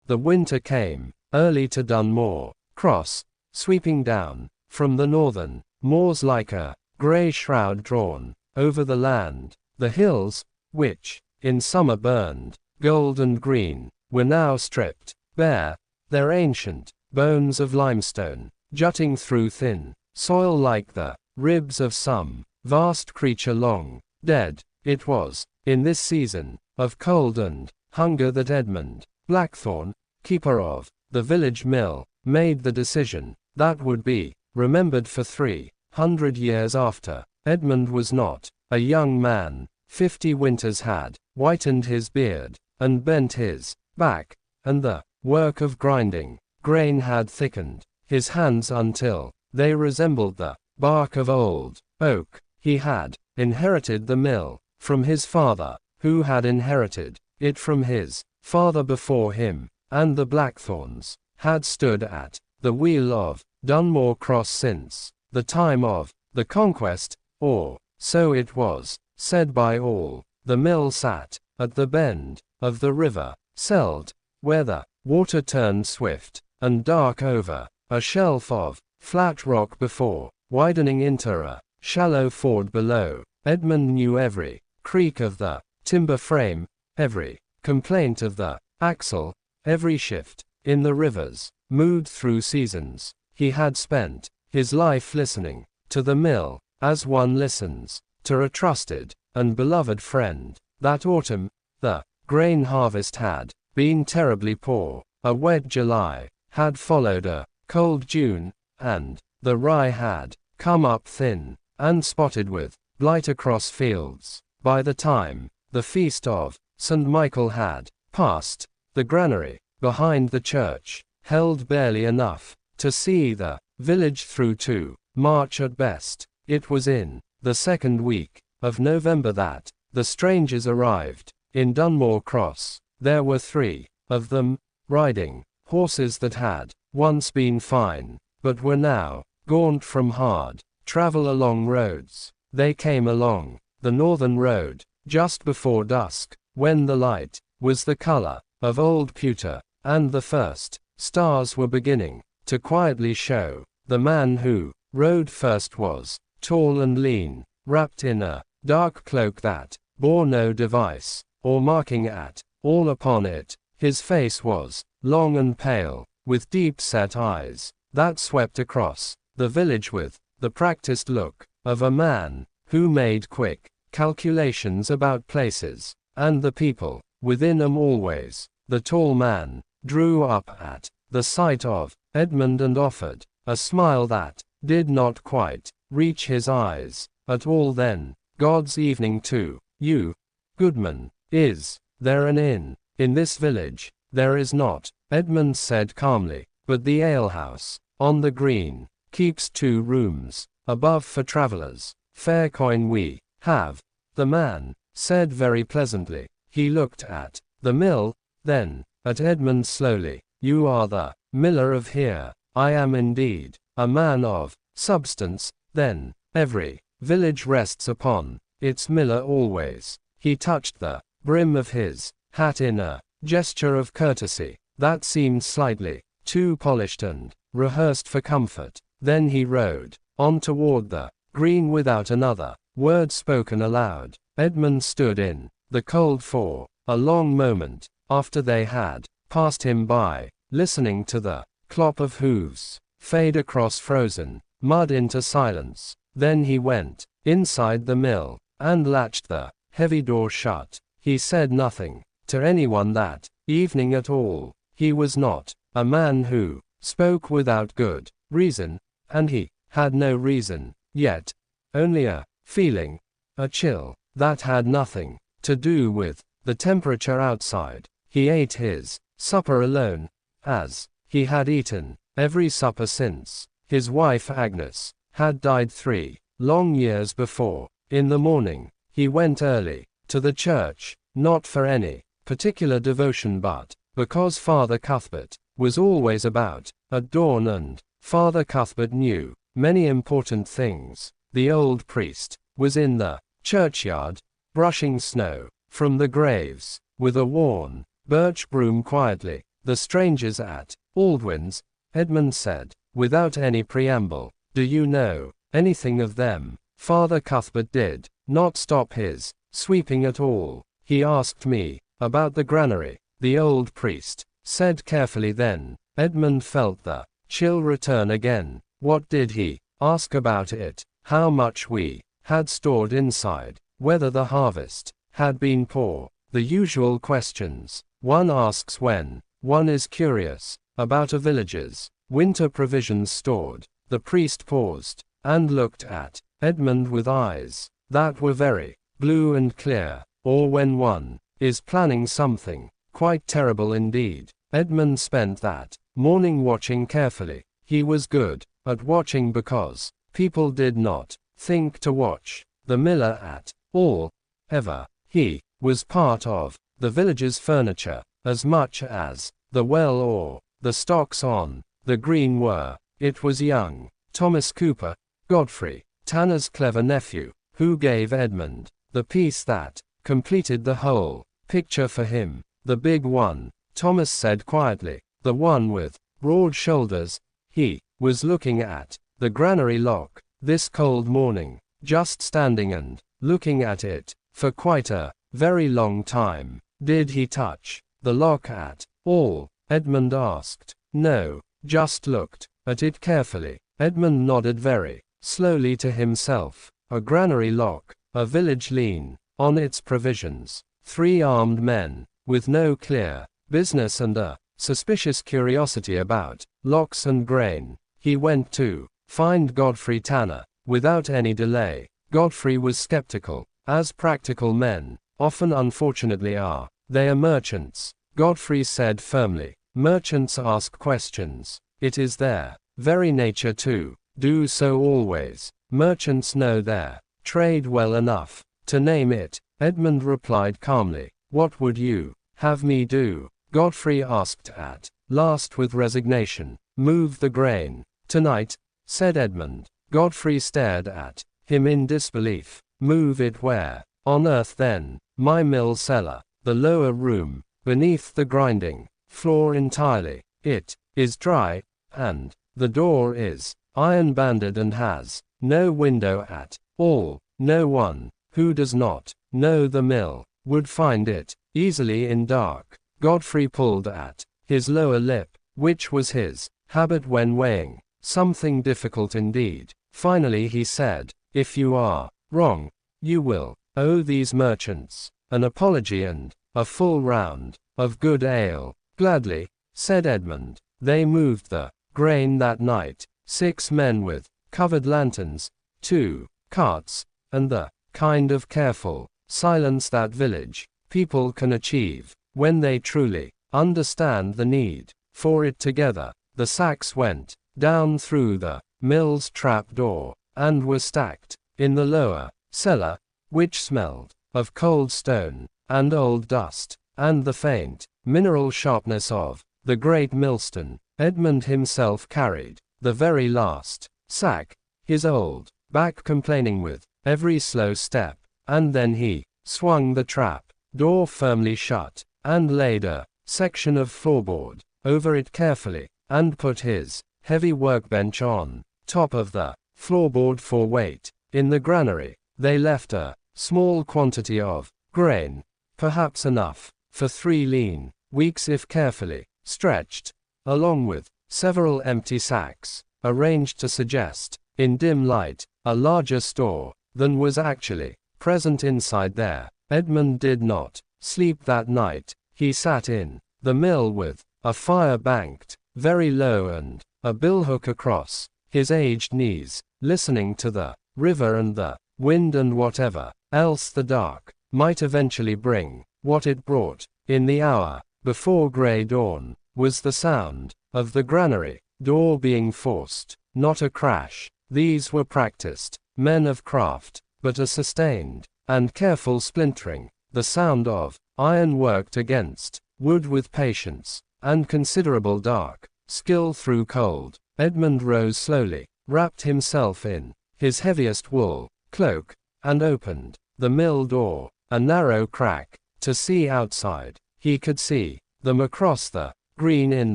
the winter came, early to Dunmore Cross, sweeping down, from the northern moors like a grey shroud drawn over the land. The hills, which, in summer burned gold and green, were now stripped bare, their ancient bones of limestone jutting through thin soil like the ribs of some vast creature long dead. It was, in this season of cold and hunger, that Edmund Blackthorn, keeper of the village mill, made the decision that would be remembered for 300 years after. Edmund was not a young man. 50 winters had whitened his beard and bent his back, and the work of grinding grain had thickened his hands until they resembled the bark of old oak. He had inherited the mill from his father, who had inherited it from his father before him, and the Blackthorns had stood at the wheel of Dunmore Cross since the time of the conquest, or so it was said by all. The mill sat at the bend of the river Seld, where the water turned swift and dark over a shelf of flat rock before widening into a shallow ford below. Edmund knew every creak of the timber frame, every complaint of the axle, every shift in the river's mood through seasons. He had spent his life listening to the mill, as one listens to a trusted and beloved friend. That autumn, the grain harvest had been terribly poor. A wet July had followed a cold June, and the rye had come up thin and spotted with blight across fields. By the time the feast of St. Michael had passed, the granary behind the church held barely enough to see the village through to March at best. It was in the second week of November that the strangers arrived in Dunmore Cross. There were 3 of them, riding horses that had once been fine, but were now gaunt from hard travel along roads. They came along the northern road just before dusk, when the light was the color of old pewter, and the first stars were beginning to quietly show. The man who rode first was tall and lean, wrapped in a dark cloak that bore no device or marking at all upon it. His face was long and pale, with deep-set eyes that swept across the village with the practiced look of a man who made quick calculations about places and the people within them always. The tall man drew up at the sight of Edmund and offered a smile that did not quite reach his eyes at all. Then, God's evening to you, goodman. Is there an inn in this village? There is not, Edmund said calmly, but the alehouse on the green keeps 2 rooms above for travelers. Fair coin we have, the man said very pleasantly. He looked at the mill, then at Edmund slowly. You are the miller of here. I am indeed a man of substance. Then every village rests upon its miller always. He touched the brim of his hat in a gesture of courtesy that seemed slightly too polished and rehearsed for comfort. Then he rode on toward the green without another word spoken aloud. Edmund stood in the cold for a long moment after they had passed him by, listening to the clop of hooves fade across frozen mud into silence. Then he went inside the mill and latched the heavy door shut. He said nothing to anyone that evening at all. He was not a man who spoke without good reason, and he had no reason yet, only a feeling, a chill, that had nothing to do with the temperature outside. He ate his supper alone, as he had eaten every supper since his wife Agnes had died 3 long years before. In the morning, he went early to the church, not for any particular devotion but because Father Cuthbert was always about at dawn, and Father Cuthbert knew many important things. The old priest was in the churchyard, brushing snow from the graves with a worn birch broom quietly. The strangers at Aldwin's, Edmund said, without any preamble. Do you know anything of them? Father Cuthbert did not stop his sweeping at all. He asked me about the granary, the old priest said carefully. Then Edmund felt the chill return again. What did he ask about it? How much we had stored inside, whether the harvest had been poor, the usual questions one asks when one is curious about a village's winter provisions stored. The priest paused and looked at Edmund with eyes that were very blue and clear. Or when one is planning something quite terrible indeed. Edmund spent that morning watching carefully. He was good at watching because people did not think to watch the miller at all, ever. He was part of the village's furniture as much as the well or the stocks on the green were. It was young Thomas Cooper, Godfrey Tanner's clever nephew, who gave Edmund the piece that completed the whole picture for him. The big one, Thomas said quietly, the one with broad shoulders. He was looking at the granary lock this cold morning, just standing and looking at it for quite a very long time. Did he touch the lock at all? Edmund asked. No, just looked at it carefully. Edmund nodded very slowly to himself. A granary lock, a village lean on its provisions, 3 armed men, with no clear business and a suspicious curiosity about locks and grain. He went to find Godfrey Tanner without any delay. Godfrey was skeptical, as practical men often unfortunately are. They are merchants, Godfrey said firmly. Merchants ask questions. It is their very nature to do so always. Merchants know their trade well enough to name it. Edmund replied calmly. What would you have me do? Godfrey asked at last with resignation. Move the grain. Tonight, said Edmund. Godfrey stared at him in disbelief. Move it where on earth then? My mill cellar, the lower room, beneath the grinding floor entirely. It is dry, and the door is iron-banded and has no window at all. No one who does not know the mill would find it easily in dark. Godfrey pulled at his lower lip, which was his habit when weighing something difficult indeed. Finally he said, if you are wrong, you will owe these merchants an apology and a full round of good ale. Gladly, said Edmund. They moved the grain that night. 6 men with covered lanterns, 2 carts, and the kind of careful silence that village people can achieve when they truly understand the need for it. Together, the sacks went down through the mill's trap door, and were stacked in the lower cellar, which smelled of cold stone and old dust, and the faint mineral sharpness of the great millstone. Edmund himself carried the very last sack, his old back complaining with every slow step, and then he swung the trap door firmly shut, and laid a section of floorboard over it carefully, and put his heavy workbench on top of the floorboard for weight. In the granary, they left a small quantity of grain, perhaps enough for 3 lean weeks if carefully stretched, along with several empty sacks, arranged to suggest, in dim light, a larger store than was actually present inside there. Edmund did not sleep that night. He sat in the mill with a fire banked very low and a billhook across his aged knees, listening to the river and the wind and whatever else the dark might eventually bring. What it brought, in the hour before grey dawn, was the sound of the granary door being forced, not a crash. These were practiced men of craft, but a sustained and careful splintering, the sound of iron worked against wood with patience and considerable dark skill through cold. Edmund rose slowly, wrapped himself in his heaviest wool cloak, and opened the mill door. A narrow crack to see outside. He could see them across the green in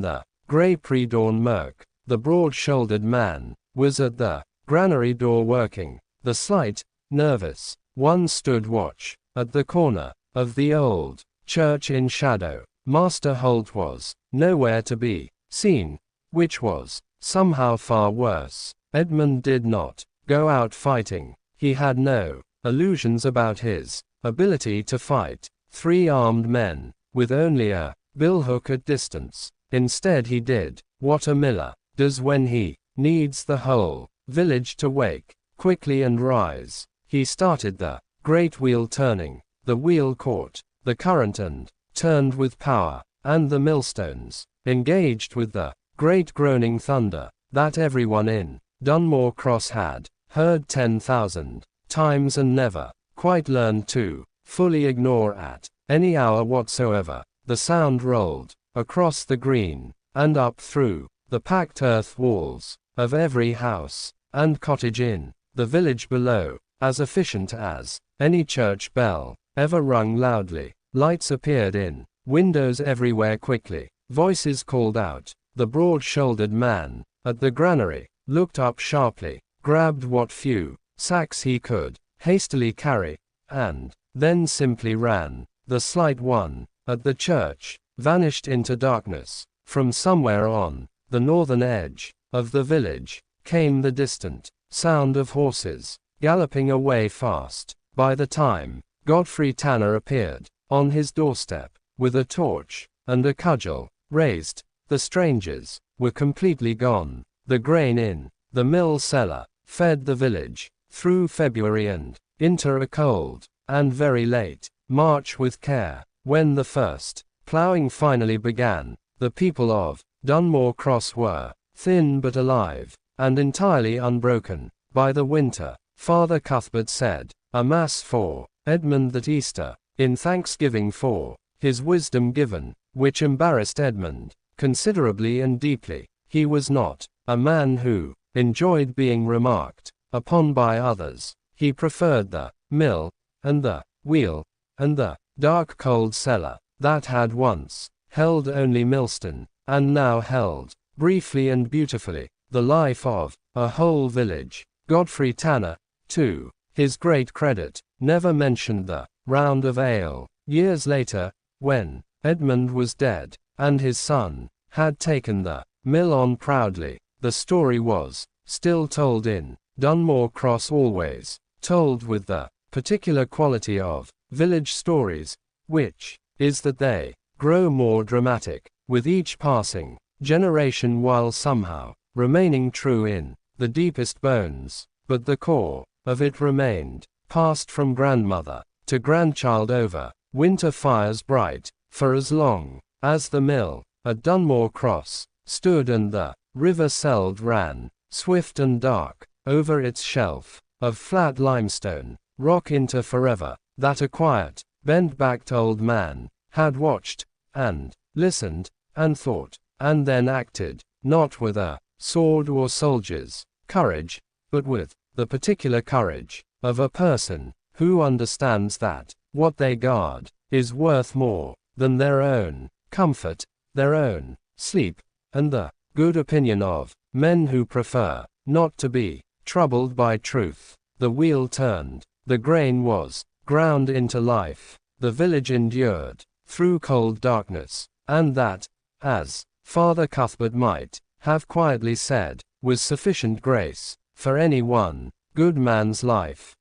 the grey pre-dawn murk. The broad-shouldered man was at the granary door working. The slight, nervous one stood watch at the corner of the old church in shadow. Master Holt was nowhere to be seen, which was somehow far worse. Edmund did not go out fighting. He had no illusions about his ability to fight 3 armed men with only a billhook at distance. Instead he did what a miller does when he needs the whole village to wake quickly and rise. He started the great wheel turning. The wheel caught the current and turned with power, and the millstones engaged with the great groaning thunder that everyone in Dunmore Cross had heard 10,000 times and never quite learned to fully ignore at any hour whatsoever. The sound rolled across the green and up through the packed earth walls of every house and cottage in the village below, as efficient as any church bell ever rung loudly. Lights appeared in windows everywhere quickly. Voices called out. The broad-shouldered man at the granary looked up sharply, grabbed what few sacks he could hastily carry, and then simply ran. The slight one at the church vanished into darkness. From somewhere on the northern edge of the village came the distant sound of horses galloping away fast. By the time Godfrey Tanner appeared on his doorstep with a torch and a cudgel raised, the strangers were completely gone. The grain in the mill cellar fed the village through February and into a cold and very late March. With care, when the first plowing finally began, the people of Dunmore Cross were thin but alive, and entirely unbroken by the winter. Father Cuthbert said a mass for Edmund that Easter, in thanksgiving for his wisdom given, which embarrassed Edmund considerably and deeply. He was not a man who enjoyed being remarked upon by others. He preferred the mill, and the wheel, and the dark cold cellar that had once held only millstone, and now held, briefly and beautifully, the life of a whole village. Godfrey Tanner, to his great credit, never mentioned the round of ale. Years later, when Edmund was dead, and his son had taken the mill on proudly, the story was still told in Dunmore Cross, always told with the particular quality of village stories, which is that they grow more dramatic with each passing generation, while somehow remaining true in the deepest bones. But the core of it remained, passed from grandmother to grandchild over winter fires bright, for as long as the mill at Dunmore Cross stood and the river Seld ran, swift and dark, over its shelf of flat limestone rock into forever, that a quiet, bent-backed old man had watched, and listened, and thought, and then acted, not with a sword or soldier's courage, but with the particular courage of a person who understands that what they guard is worth more than their own comfort, their own sleep, and the good opinion of men who prefer not to be troubled by truth. The wheel turned. The grain was ground into life. The village endured through cold darkness, and that, as Father Cuthbert might have quietly said, was sufficient grace for any one good man's life.